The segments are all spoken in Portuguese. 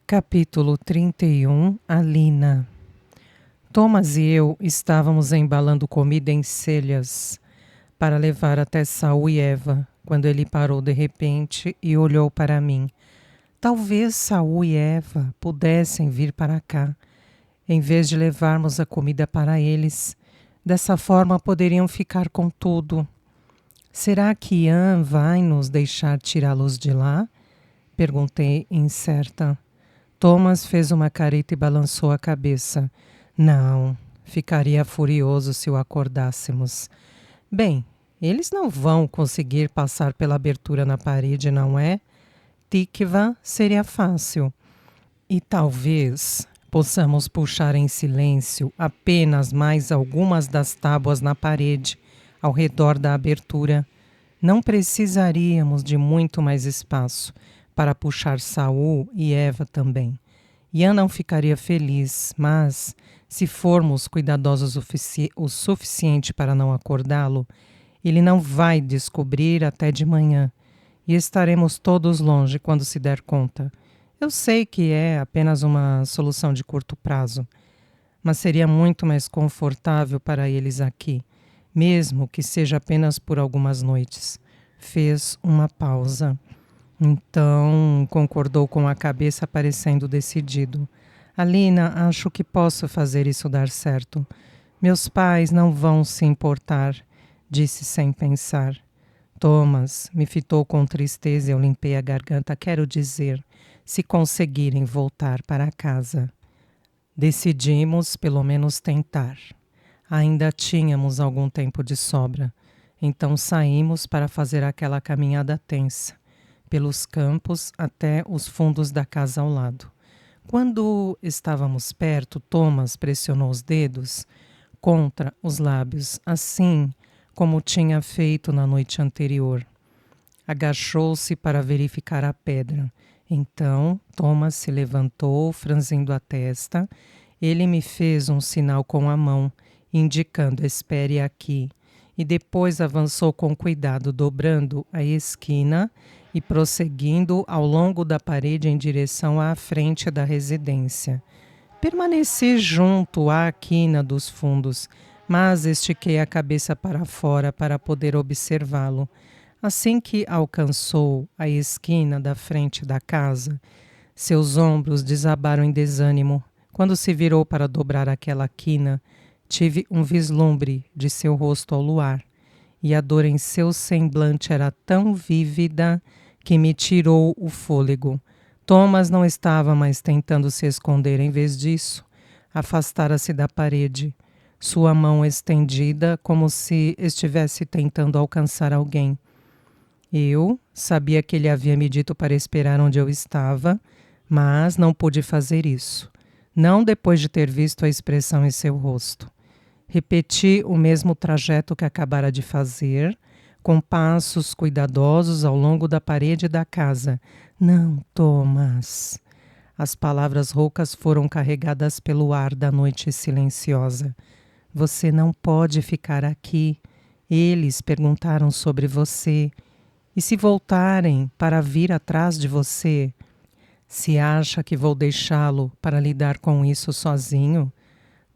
Capítulo 31. Alina. Thomas e eu estávamos embalando comida em celhas para levar até Saul e Eva, quando ele parou de repente e olhou para mim. Talvez Saul e Eva pudessem vir para cá, em vez de levarmos a comida para eles. Dessa forma poderiam ficar com tudo. Será que Ian vai nos deixar tirá-los de lá? Perguntei, incerta. Thomas fez uma careta e balançou a cabeça. Não, ficaria furioso se o acordássemos. Bem, eles não vão conseguir passar pela abertura na parede, não é? Tikva seria fácil. E talvez possamos puxar em silêncio apenas mais algumas das tábuas na parede, ao redor da abertura. Não precisaríamos de muito mais espaço para puxar Saul e Eva também. Ian não ficaria feliz, mas, se formos cuidadosos o suficiente para não acordá-lo, ele não vai descobrir até de manhã, e estaremos todos longe quando se der conta. Eu sei que é apenas uma solução de curto prazo, mas seria muito mais confortável para eles aqui, mesmo que seja apenas por algumas noites. Fez uma pausa. Então, concordou com a cabeça parecendo decidido. Alina, acho que posso fazer isso dar certo. Meus pais não vão se importar, disse sem pensar. Thomas me fitou com tristeza e eu limpei a garganta. Quero dizer, se conseguirem voltar para casa. Decidimos pelo menos tentar. Ainda tínhamos algum tempo de sobra. Então saímos para fazer aquela caminhada tensa, pelos campos até os fundos da casa ao lado. Quando estávamos perto, Thomas pressionou os dedos contra os lábios, assim como tinha feito na noite anterior. Agachou-se para verificar a pedra. Então, Thomas se levantou, franzindo a testa. Ele me fez um sinal com a mão, indicando "espere aqui", e depois avançou com cuidado, dobrando a esquina e prosseguindo ao longo da parede em direção à frente da residência. Permaneci junto à quina dos fundos, mas estiquei a cabeça para fora para poder observá-lo. Assim que alcançou a esquina da frente da casa, seus ombros desabaram em desânimo. Quando se virou para dobrar aquela quina, tive um vislumbre de seu rosto ao luar, e a dor em seu semblante era tão vívida que me tirou o fôlego. Thomas não estava mais tentando se esconder. Em vez disso, afastara-se da parede, sua mão estendida como se estivesse tentando alcançar alguém. Eu sabia que ele havia me dito para esperar onde eu estava, mas não pude fazer isso. Não depois de ter visto a expressão em seu rosto. Repeti o mesmo trajeto que acabara de fazer, com passos cuidadosos ao longo da parede da casa. Não, Thomas. As palavras roucas foram carregadas pelo ar da noite silenciosa. Você não pode ficar aqui. Eles perguntaram sobre você. E se voltarem para vir atrás de você? Se acha que vou deixá-lo para lidar com isso sozinho?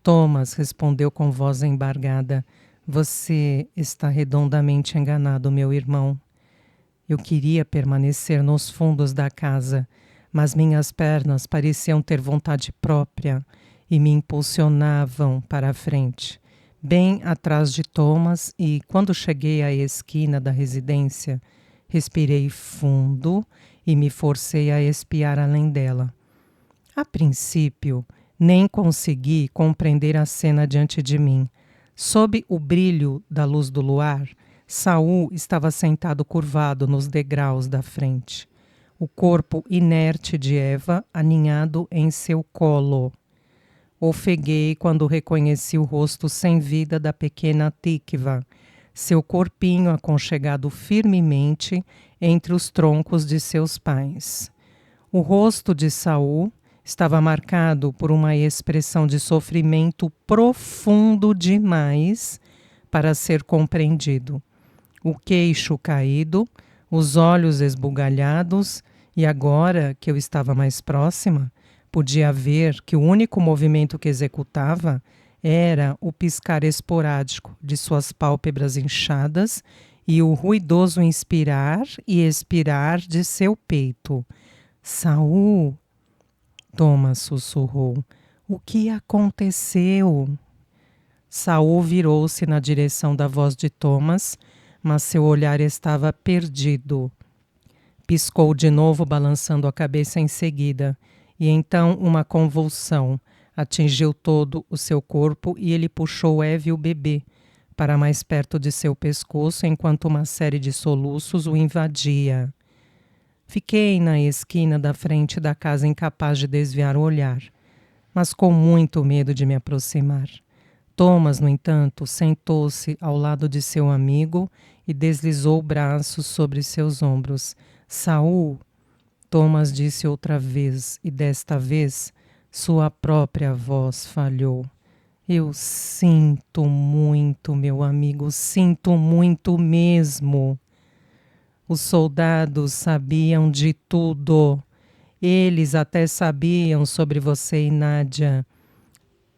Thomas respondeu com voz embargada. Você está redondamente enganado, meu irmão. Eu queria permanecer nos fundos da casa, mas minhas pernas pareciam ter vontade própria e me impulsionavam para a frente, bem atrás de Thomas, e quando cheguei à esquina da residência, respirei fundo e me forcei a espiar além dela. A princípio, nem consegui compreender a cena diante de mim. Sob o brilho da luz do luar, Saul estava sentado curvado nos degraus da frente, o corpo inerte de Eva aninhado em seu colo. Ofeguei quando reconheci o rosto sem vida da pequena Tikva, seu corpinho aconchegado firmemente entre os troncos de seus pais. O rosto de Saul estava marcado por uma expressão de sofrimento profundo demais para ser compreendido. O queixo caído, os olhos esbugalhados E agora que eu estava mais próxima, podia ver que o único movimento que executava era o piscar esporádico de suas pálpebras inchadas e o ruidoso inspirar e expirar de seu peito. Saul, Thomas sussurrou. O que aconteceu? Saul virou-se na direção da voz de Thomas, mas seu olhar estava perdido. Piscou de novo, balançando a cabeça em seguida, e então uma convulsão atingiu todo o seu corpo e ele puxou Eve, o bebê, para mais perto de seu pescoço, enquanto uma série de soluços o invadia. Fiquei na esquina da frente da casa, incapaz de desviar o olhar, mas com muito medo de me aproximar. Thomas, no entanto, sentou-se ao lado de seu amigo e deslizou o braço sobre seus ombros. Saul, Thomas disse outra vez, e desta vez sua própria voz falhou. Eu sinto muito, meu amigo, sinto muito mesmo. Os soldados sabiam de tudo. Eles até sabiam sobre você e Nádia.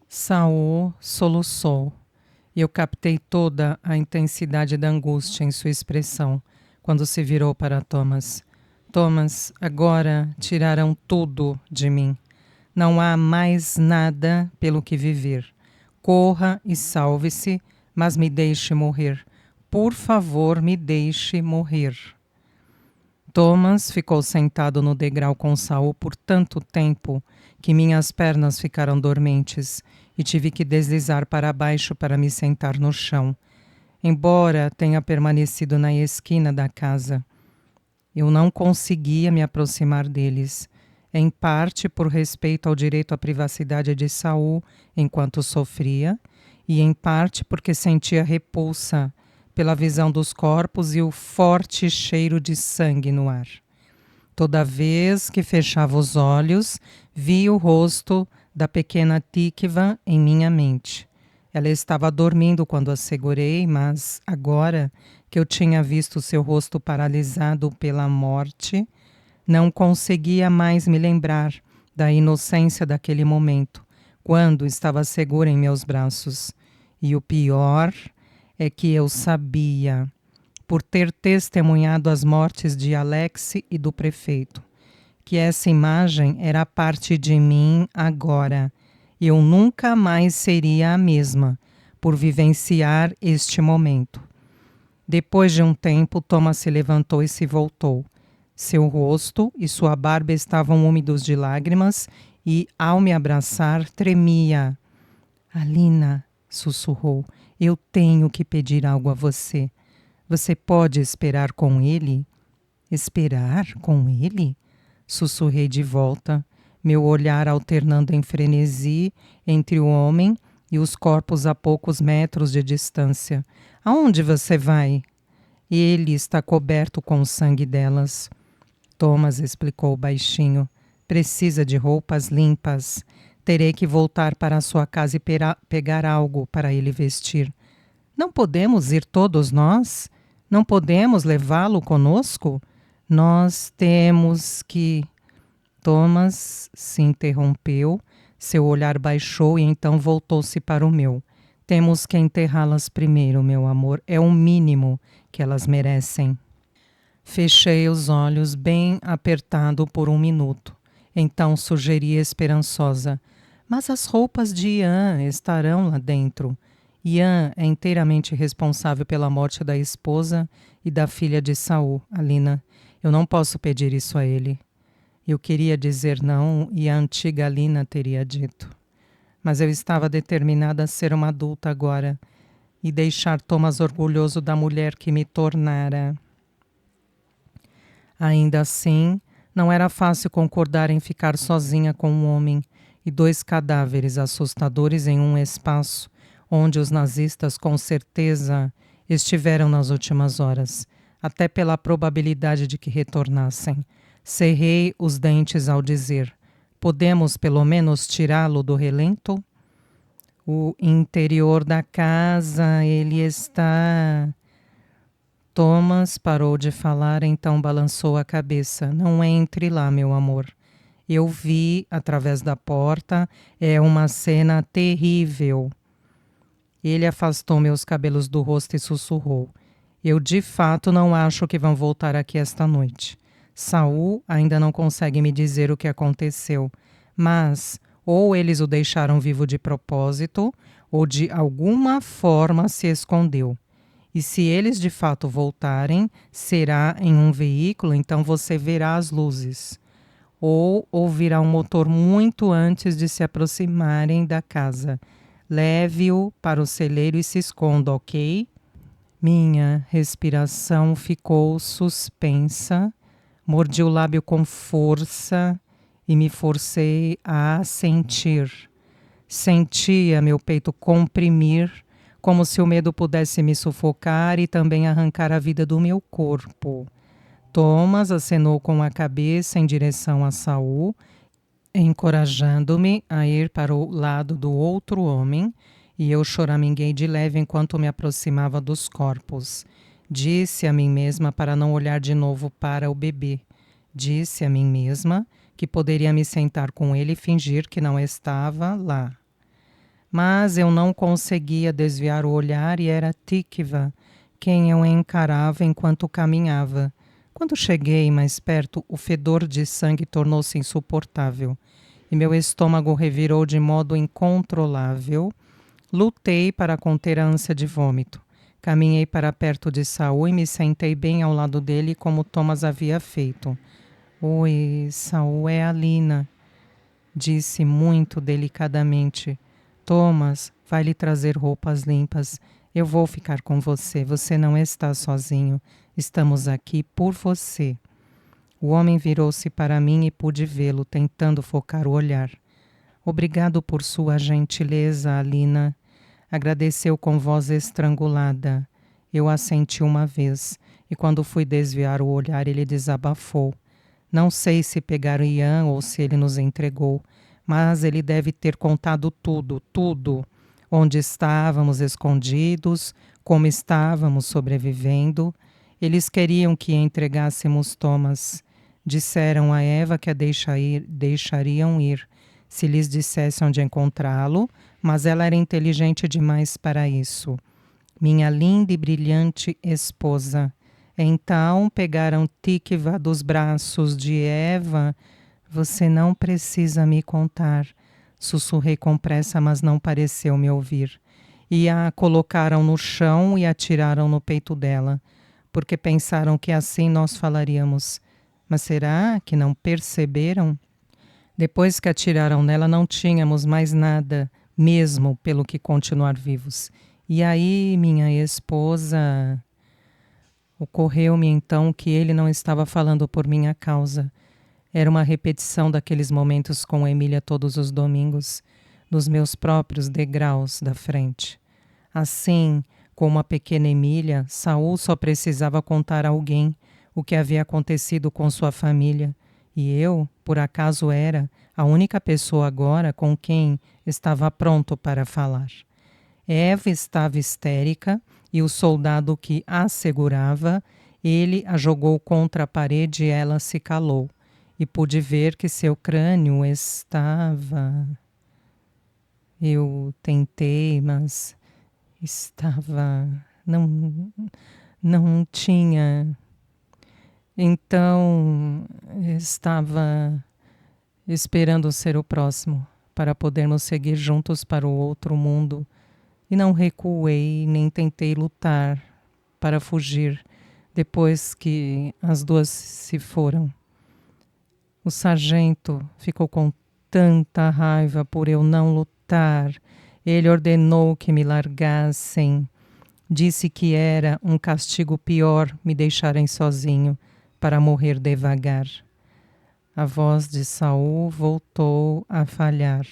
Saul soluçou. Eu captei toda a intensidade da angústia em sua expressão quando se virou para Thomas. Thomas, agora tiraram tudo de mim. Não há mais nada pelo que viver. Corra e salve-se, mas me deixe morrer. Por favor, me deixe morrer. Thomas ficou sentado no degrau com Saul por tanto tempo que minhas pernas ficaram dormentes e tive que deslizar para baixo para me sentar no chão. Embora tenha permanecido na esquina da casa, eu não conseguia me aproximar deles, em parte por respeito ao direito à privacidade de Saul enquanto sofria, e em parte porque sentia repulsa pela visão dos corpos e o forte cheiro de sangue no ar. Toda vez que fechava os olhos, via o rosto da pequena Tikva em minha mente. Ela estava dormindo quando a segurei, mas agora que eu tinha visto seu rosto paralisado pela morte, não conseguia mais me lembrar da inocência daquele momento, quando estava segura em meus braços. E o pior é que eu sabia, por ter testemunhado as mortes de Alex e do prefeito, que essa imagem era parte de mim agora. Eu nunca mais seria a mesma por vivenciar este momento. Depois de um tempo, Thomas se levantou e se voltou. Seu rosto e sua barba estavam úmidos de lágrimas e, ao me abraçar, tremia. Alina, sussurrou, eu tenho que pedir algo a você. Você pode esperar com ele? Esperar com ele? Sussurrei de volta, meu olhar alternando em frenesi entre o homem e os corpos a poucos metros de distância. Aonde você vai? Ele está coberto com o sangue delas. Thomas explicou baixinho. Precisa de roupas limpas. Terei que voltar para a sua casa e pegar algo para ele vestir. Não podemos ir todos nós? Não podemos levá-lo conosco? Nós temos que... Thomas se interrompeu, seu olhar baixou e então voltou-se para o meu. Temos que enterrá-las primeiro, meu amor. É o mínimo que elas merecem. Fechei os olhos bem apertado por um minuto. Então sugeri esperançosa. Mas as roupas de Ian estarão lá dentro. Ian é inteiramente responsável pela morte da esposa e da filha de Saul, Alina. Eu não posso pedir isso a ele. Eu queria dizer não e a antiga Alina teria dito. Mas eu estava determinada a ser uma adulta agora e deixar Thomas orgulhoso da mulher que me tornara. Ainda assim, não era fácil concordar em ficar sozinha com um homem e dois cadáveres assustadores em um espaço onde os nazistas com certeza estiveram nas últimas horas, até pela probabilidade de que retornassem. Cerrei os dentes ao dizer: podemos pelo menos tirá-lo do relento? O interior da casa, ele está... Thomas parou de falar, então balançou a cabeça. Não entre lá, meu amor. Eu vi através da porta, é uma cena terrível. Ele afastou meus cabelos do rosto e sussurrou. Eu de fato não acho que vão voltar aqui esta noite. Saul ainda não consegue me dizer o que aconteceu, mas ou eles o deixaram vivo de propósito, ou de alguma forma se escondeu. E se eles de fato voltarem, será em um veículo, então você verá as luzes. Ou ouvirá um motor muito antes de se aproximarem da casa. Leve-o para o celeiro e se esconda, ok? Minha respiração ficou suspensa, mordi o lábio com força e me forcei a sentir. Sentia meu peito comprimir, como se o medo pudesse me sufocar e também arrancar a vida do meu corpo. Thomas acenou com a cabeça em direção a Saul, encorajando-me a ir para o lado do outro homem, e eu choraminguei de leve enquanto me aproximava dos corpos. Disse a mim mesma para não olhar de novo para o bebê. Disse a mim mesma que poderia me sentar com ele e fingir que não estava lá. Mas eu não conseguia desviar o olhar e era Tikva quem eu encarava enquanto caminhava. Quando cheguei mais perto, o fedor de sangue tornou-se insuportável e meu estômago revirou de modo incontrolável. Lutei para conter a ânsia de vômito. Caminhei para perto de Saul e me sentei bem ao lado dele como Thomas havia feito. Oi, Saul, é a Lina, disse muito delicadamente. Thomas, vai lhe trazer roupas limpas. Eu vou ficar com você. Você não está sozinho. Estamos aqui por você. O homem virou-se para mim e pude vê-lo, tentando focar o olhar. Obrigado por sua gentileza, Alina. Agradeceu com voz estrangulada. Eu assenti uma vez, e quando fui desviar o olhar, ele desabafou. Não sei se pegaram Ian ou se ele nos entregou, mas ele deve ter contado tudo, tudo. Onde estávamos escondidos, como estávamos sobrevivendo. Eles queriam que entregássemos Thomas. Disseram a Eva que a deixariam ir, se lhes dissesse onde encontrá-lo, mas ela era inteligente demais para isso. Minha linda e brilhante esposa. Então pegaram Tikva dos braços de Eva. Você não precisa me contar. Sussurrei com pressa, mas não pareceu me ouvir. E a colocaram no chão e atiraram no peito dela, porque pensaram que assim nós falaríamos. Mas será que não perceberam? Depois que atiraram nela, não tínhamos mais nada, mesmo pelo que continuar vivos. E aí, minha esposa... Ocorreu-me então que ele não estava falando por minha causa. Era uma repetição daqueles momentos com Emília todos os domingos, nos meus próprios degraus da frente. Assim, como a pequena Emília, Saul só precisava contar a alguém o que havia acontecido com sua família, e eu, por acaso, era a única pessoa agora com quem estava pronto para falar. Eva estava histérica e o soldado que a segurava, ele a jogou contra a parede e ela se calou. E pude ver que seu crânio estava... Eu tentei, mas estava... Não tinha... Então, estava esperando ser o próximo, para podermos seguir juntos para o outro mundo. E não recuei, nem tentei lutar para fugir, depois que as duas se foram. O sargento ficou com tanta raiva por eu não lutar. Ele ordenou que me largassem. Disse que era um castigo pior me deixarem sozinho para morrer devagar. A voz de Saul voltou a falhar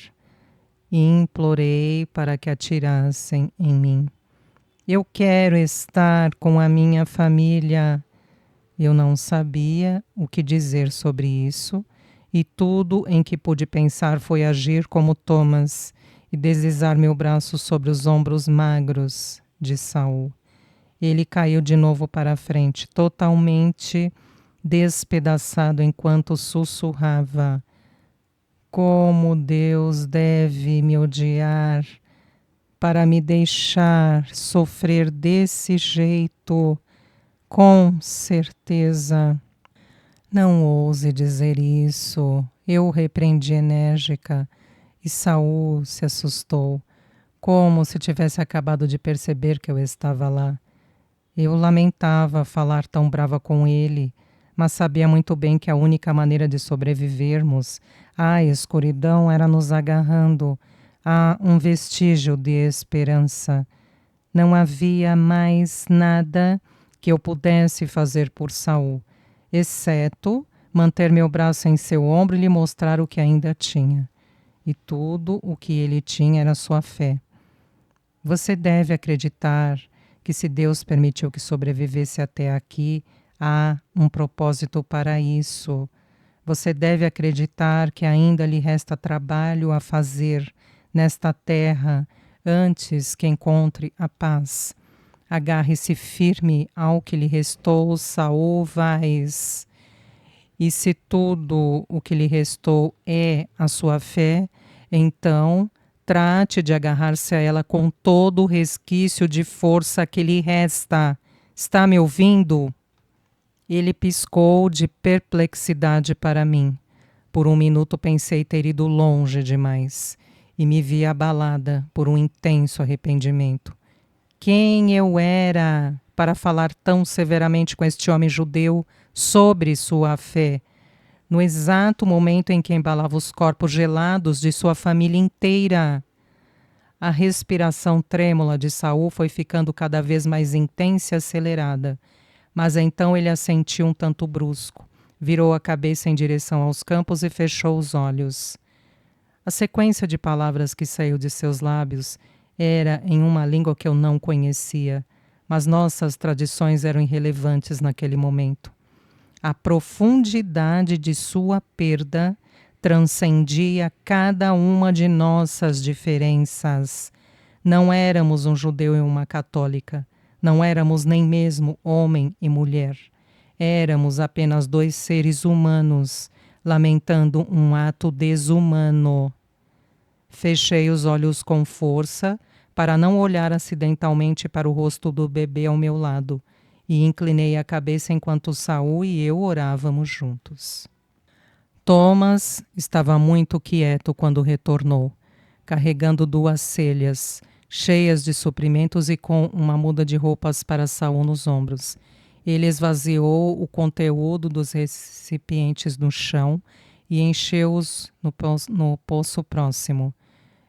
e implorei para que atirassem em mim. Eu quero estar com a minha família. Eu não sabia o que dizer sobre isso, e tudo em que pude pensar foi agir como Thomas e deslizar meu braço sobre os ombros magros de Saul. Ele caiu de novo para a frente, totalmente despedaçado, enquanto sussurrava: como Deus deve me odiar para me deixar sofrer desse jeito, com certeza. Não ouse dizer isso. Eu o repreendi enérgica e Saul se assustou, como se tivesse acabado de perceber que eu estava lá. Eu lamentava falar tão brava com ele, mas sabia muito bem que a única maneira de sobrevivermos à escuridão era nos agarrando a um vestígio de esperança. Não havia mais nada que eu pudesse fazer por Saul, exceto manter meu braço em seu ombro e lhe mostrar o que ainda tinha. E tudo o que ele tinha era sua fé. Você deve acreditar que se Deus permitiu que sobrevivesse até aqui, há um propósito para isso. Você deve acreditar que ainda lhe resta trabalho a fazer nesta terra antes que encontre a paz. Agarre-se firme ao que lhe restou, Saul Vaz. E se tudo o que lhe restou é a sua fé, então trate de agarrar-se a ela com todo o resquício de força que lhe resta. Está me ouvindo? Ele piscou de perplexidade para mim. Por um minuto pensei ter ido longe demais e me vi abalada por um intenso arrependimento. Quem eu era para falar tão severamente com este homem judeu sobre sua fé, no exato momento em que embalava os corpos gelados de sua família inteira? A respiração trêmula de Saul foi ficando cada vez mais intensa e acelerada, mas então ele assentiu um tanto brusco, virou a cabeça em direção aos campos e fechou os olhos. A sequência de palavras que saiu de seus lábios era em uma língua que eu não conhecia, mas nossas tradições eram irrelevantes naquele momento. A profundidade de sua perda transcendia cada uma de nossas diferenças. Não éramos um judeu e uma católica. Não éramos nem mesmo homem e mulher. Éramos apenas dois seres humanos, lamentando um ato desumano. Fechei os olhos com força para não olhar acidentalmente para o rosto do bebê ao meu lado e inclinei a cabeça enquanto Saul e eu orávamos juntos. Thomas estava muito quieto quando retornou, carregando 2 celhas, cheias de suprimentos e com uma muda de roupas para Saul nos ombros. Ele esvaziou o conteúdo dos recipientes no chão e encheu-os no poço próximo,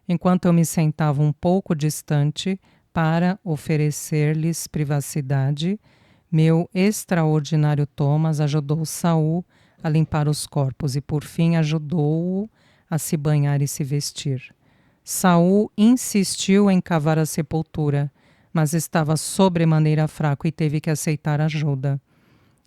enquanto eu me sentava um pouco distante para oferecer-lhes privacidade. Meu extraordinário Thomas ajudou Saul a limpar os corpos e, por fim, ajudou-o a se banhar e se vestir. Saul insistiu em cavar a sepultura, mas estava sobremaneira fraco e teve que aceitar ajuda.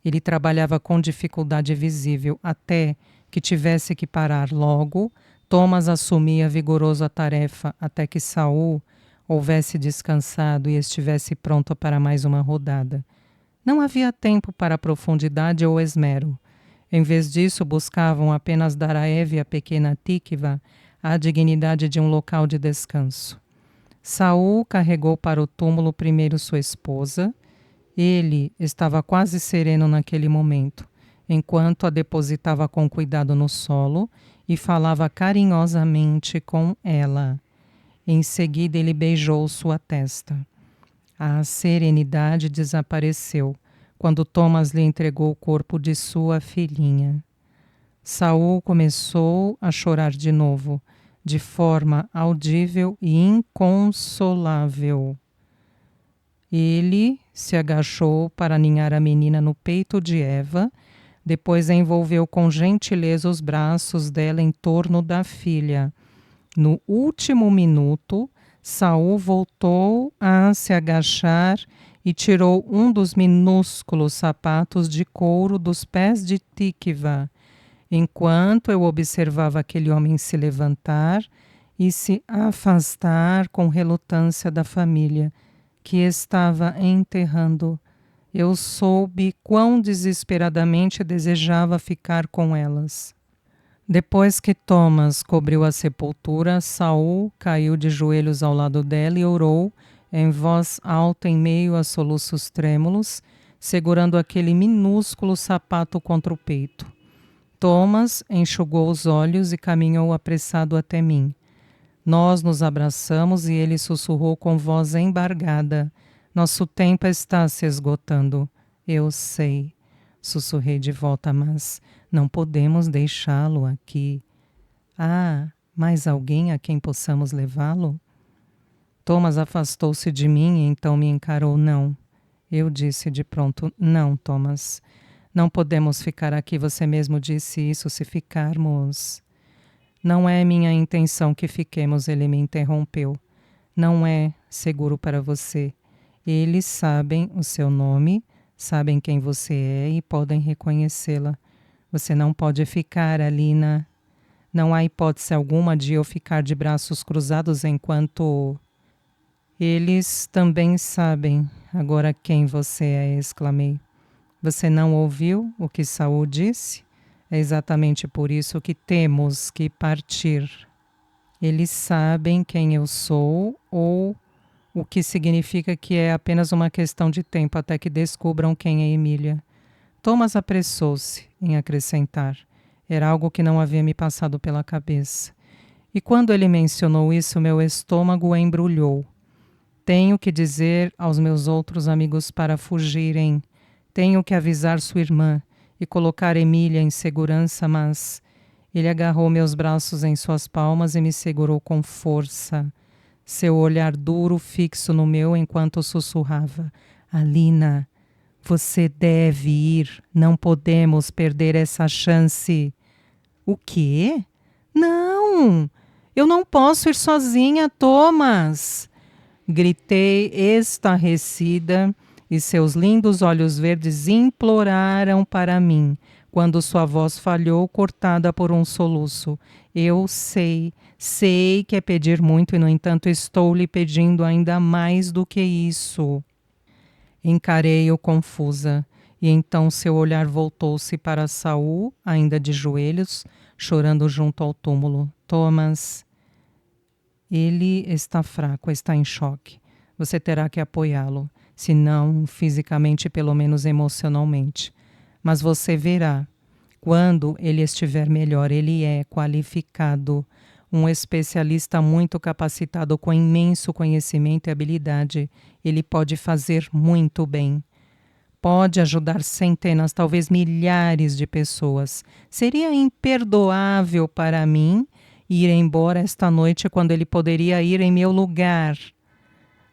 Ele trabalhava com dificuldade visível até que tivesse que parar logo. Thomas assumia vigoroso a tarefa até que Saul houvesse descansado e estivesse pronto para mais uma rodada. Não havia tempo para profundidade ou esmero. Em vez disso, buscavam apenas dar a Eve, a pequena Tikva, a dignidade de um local de descanso. Saul carregou para o túmulo primeiro sua esposa. Ele estava quase sereno naquele momento, enquanto a depositava com cuidado no solo e falava carinhosamente com ela. Em seguida, ele beijou sua testa. A serenidade desapareceu quando Thomas lhe entregou o corpo de sua filhinha. Saul começou a chorar de novo, de forma audível e inconsolável. Ele se agachou para aninhar a menina no peito de Eva, depois envolveu com gentileza os braços dela em torno da filha. No último minuto, Saul voltou a se agachar e tirou um dos minúsculos sapatos de couro dos pés de Tikva, enquanto eu observava aquele homem se levantar e se afastar com relutância da família, que estava enterrando. Eu soube quão desesperadamente desejava ficar com elas. Depois que Thomas cobriu a sepultura, Saul caiu de joelhos ao lado dela e orou em voz alta em meio a soluços trêmulos, segurando aquele minúsculo sapato contra o peito. Thomas enxugou os olhos e caminhou apressado até mim. Nós nos abraçamos e ele sussurrou com voz embargada: "Nosso tempo está se esgotando." "Eu sei", sussurrei de volta, "mas não podemos deixá-lo aqui." "Há mais alguém a quem possamos levá-lo?" Thomas afastou-se de mim e então me encarou. "Não." Eu disse de pronto: "Não, Thomas. Não podemos ficar aqui. Você mesmo disse isso. Se ficarmos..." "Não é minha intenção que fiquemos", ele me interrompeu. "Não é seguro para você. Eles sabem o seu nome, sabem quem você é e podem reconhecê-la. Você não pode ficar ali na... Não há hipótese alguma de eu ficar de braços cruzados enquanto... Eles também sabem agora quem você é", exclamei. "Você não ouviu o que Saul disse? É exatamente por isso que temos que partir. Eles sabem quem eu sou, ou o que significa que é apenas uma questão de tempo até que descubram quem é Emília." Thomas apressou-se em acrescentar. Era algo que não havia me passado pela cabeça. E quando ele mencionou isso, meu estômago embrulhou. "Tenho que dizer aos meus outros amigos para fugirem. Tenho que avisar sua irmã e colocar Emília em segurança, mas..." Ele agarrou meus braços em suas palmas e me segurou com força. Seu olhar duro fixo no meu enquanto sussurrava: "Alina, você deve ir. Não podemos perder essa chance." "O quê?" "Não! Eu não posso ir sozinha, Thomas!" Gritei estarrecida e seus lindos olhos verdes imploraram para mim, quando sua voz falhou, cortada por um soluço. "Eu sei que é pedir muito e, no entanto, estou lhe pedindo ainda mais do que isso." Encarei-o confusa, e então seu olhar voltou-se para Saul, ainda de joelhos, chorando junto ao túmulo. "Thomas, ele está fraco, está em choque. Você terá que apoiá-lo, se não fisicamente, pelo menos emocionalmente. Mas você verá, quando ele estiver melhor. Ele é qualificado, um especialista muito capacitado, com imenso conhecimento e habilidade. Ele pode fazer muito bem. Pode ajudar centenas, talvez milhares de pessoas. Seria imperdoável para mim ir embora esta noite quando ele poderia ir em meu lugar."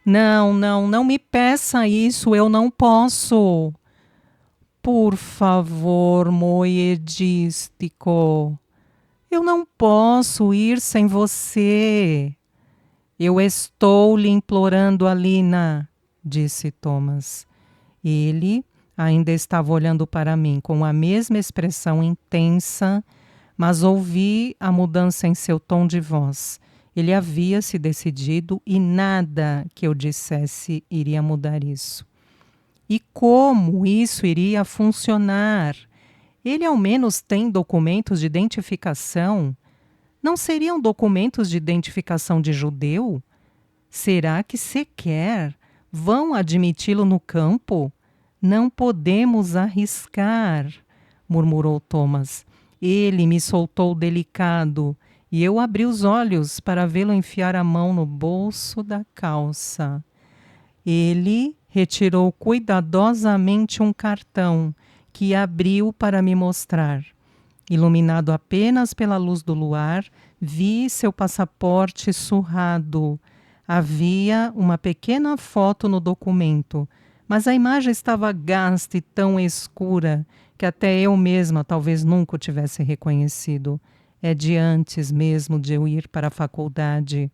Não, não me peça isso, eu não posso." "Por favor, moedístico. Eu não posso ir sem você." "Eu estou lhe implorando, Alina", disse Thomas. Ele ainda estava olhando para mim com a mesma expressão intensa, mas ouvi a mudança em seu tom de voz. Ele havia se decidido e nada que eu dissesse iria mudar isso. E como isso iria funcionar? Ele ao menos tem documentos de identificação? Não seriam documentos de identificação de judeu? Será que sequer vão admiti-lo no campo? "Não podemos arriscar", murmurou Thomas. Ele me soltou delicado e eu abri os olhos para vê-lo enfiar a mão no bolso da calça. Ele retirou cuidadosamente um cartão que abriu para me mostrar. Iluminado apenas pela luz do luar, vi seu passaporte surrado. Havia uma pequena foto no documento, mas a imagem estava gasta e tão escura que até eu mesma talvez nunca o tivesse reconhecido. É de antes mesmo de eu ir para a faculdade,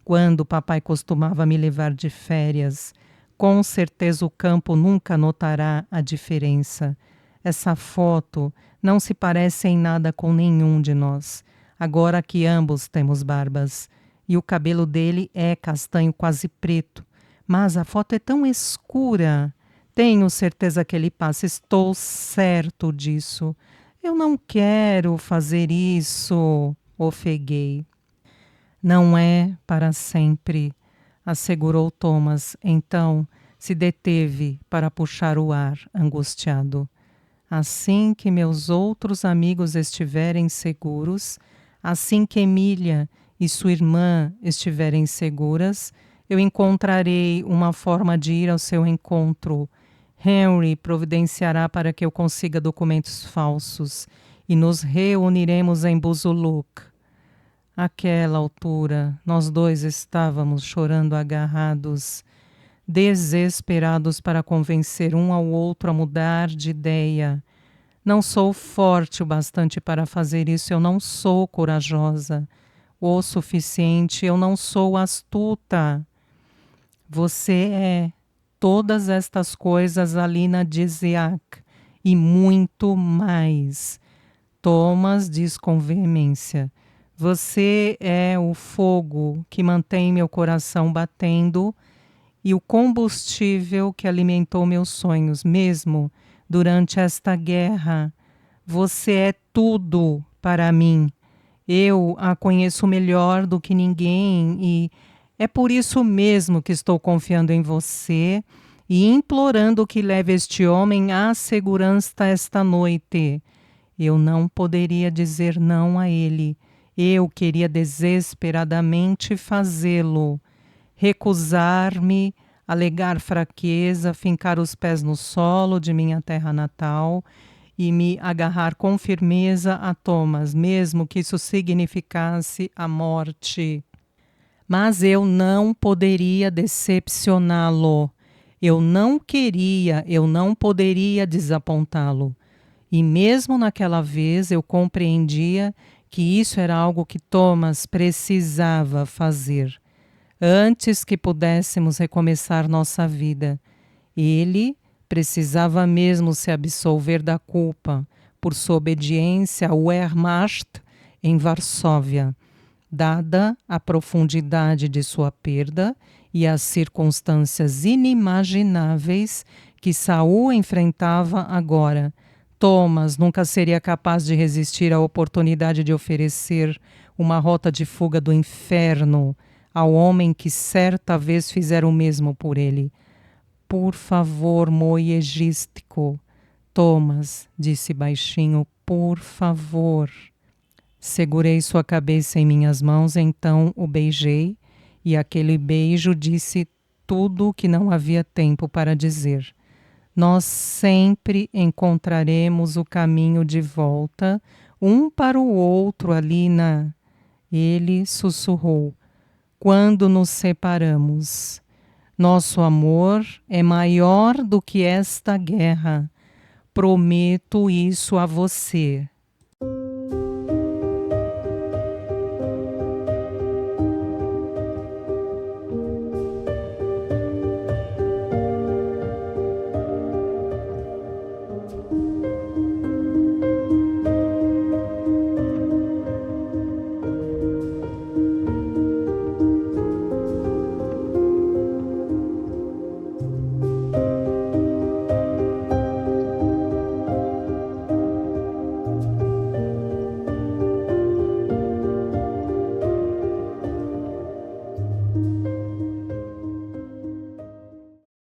quando papai costumava me levar de férias. Com certeza o campo nunca notará a diferença. Essa foto não se parece em nada com nenhum de nós, agora que ambos temos barbas. E o cabelo dele é castanho quase preto, Mas a foto é tão escura. Tenho certeza que ele passa, estou certo disso. Eu não quero fazer isso, ofeguei. Não é para sempre, assegurou Thomas. Então se deteve para puxar o ar, angustiado. Assim que meus outros amigos estiverem seguros, assim que Emília e sua irmã estiverem seguras, eu encontrarei uma forma de ir ao seu encontro. Henry providenciará para que eu consiga documentos falsos e nos reuniremos em Buzuluk. Àquela altura, nós dois estávamos chorando agarrados, desesperados para convencer um ao outro a mudar de ideia. Não sou forte o bastante para fazer isso, eu não sou corajosa o suficiente, eu não sou astuta. Você é todas estas coisas, Alina Dziak, e muito mais. Thomas diz com veemência. Você é o fogo que mantém meu coração batendo e o combustível que alimentou meus sonhos, mesmo durante esta guerra. Você é tudo para mim. Eu a conheço melhor do que ninguém e é por isso mesmo que estou confiando em você e implorando que leve este homem à segurança esta noite. Eu não poderia dizer não a ele. Eu queria desesperadamente fazê-lo. Recusar-me, alegar fraqueza, fincar os pés no solo de minha terra natal e me agarrar com firmeza a Thomas, mesmo que isso significasse a morte. Mas eu não poderia decepcioná-lo. Eu não queria, eu não poderia desapontá-lo. E mesmo naquela vez eu compreendia que isso era algo que Thomas precisava fazer. Antes que pudéssemos recomeçar nossa vida, ele precisava mesmo se absolver da culpa por sua obediência ao Wehrmacht em Varsóvia, dada a profundidade de sua perda e as circunstâncias inimagináveis que Saul enfrentava agora. Thomas nunca seria capaz de resistir à oportunidade de oferecer uma rota de fuga do inferno ao homem que certa vez fizera o mesmo por ele. Por favor, moiegístico. Thomas, disse baixinho, por favor. Segurei sua cabeça em minhas mãos, então o beijei, e aquele beijo disse tudo o que não havia tempo para dizer. Nós sempre encontraremos o caminho de volta, um para o outro, Alina. Ele sussurrou. Quando nos separamos, nosso amor é maior do que esta guerra. Prometo isso a você.